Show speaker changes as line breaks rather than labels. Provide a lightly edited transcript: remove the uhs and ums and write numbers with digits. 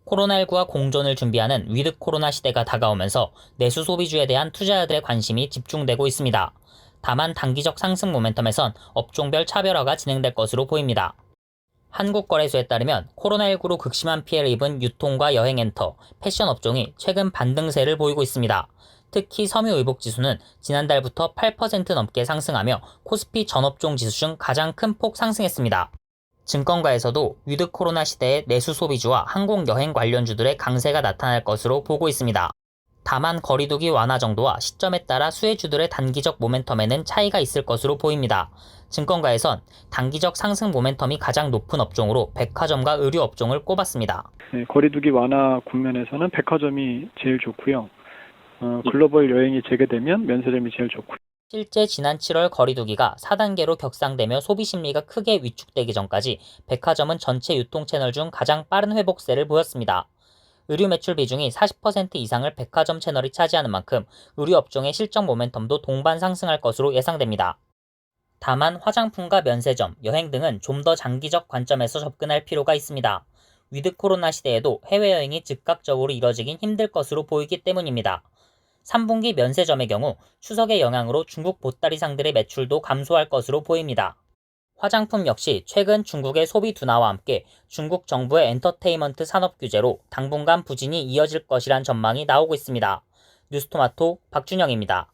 코로나19와 공존을 준비하는 위드 코로나 시대가 다가오면서 내수 소비주에 대한 투자자들의 관심이 집중되고 있습니다. 다만 단기적 상승 모멘텀에선 업종별 차별화가 진행될 것으로 보입니다. 한국거래소에 따르면 코로나19로 극심한 피해를 입은 유통과 여행 엔터, 패션 업종이 최근 반등세를 보이고 있습니다. 특히 섬유의복지수는 지난달부터 8% 넘게 상승하며 코스피 전 업종 지수 중 가장 큰 폭 상승했습니다. 증권가에서도 위드 코로나 시대의 내수 소비주와 항공 여행 관련주들의 강세가 나타날 것으로 보고 있습니다. 다만 거리두기 완화 정도와 시점에 따라 수혜주들의 단기적 모멘텀에는 차이가 있을 것으로 보입니다. 증권가에선 단기적 상승 모멘텀이 가장 높은 업종으로 백화점과 의류 업종을 꼽았습니다.
네, 거리두기 완화 국면에서는 백화점이 제일 좋고요. 글로벌 여행이 재개되면 면세점이 제일 좋고요.
실제 지난 7월 거리두기가 4단계로 격상되며 소비 심리가 크게 위축되기 전까지 백화점은 전체 유통 채널 중 가장 빠른 회복세를 보였습니다. 의류 매출 비중이 40% 이상을 백화점 채널이 차지하는 만큼 의류 업종의 실적 모멘텀도 동반 상승할 것으로 예상됩니다. 다만 화장품과 면세점, 여행 등은 좀 더 장기적 관점에서 접근할 필요가 있습니다. 위드 코로나 시대에도 해외여행이 즉각적으로 이뤄지긴 힘들 것으로 보이기 때문입니다. 3분기 면세점의 경우 추석의 영향으로 중국 보따리상들의 매출도 감소할 것으로 보입니다. 화장품 역시 최근 중국의 소비 둔화와 함께 중국 정부의 엔터테인먼트 산업 규제로 당분간 부진이 이어질 것이란 전망이 나오고 있습니다. 뉴스토마토 박준영입니다.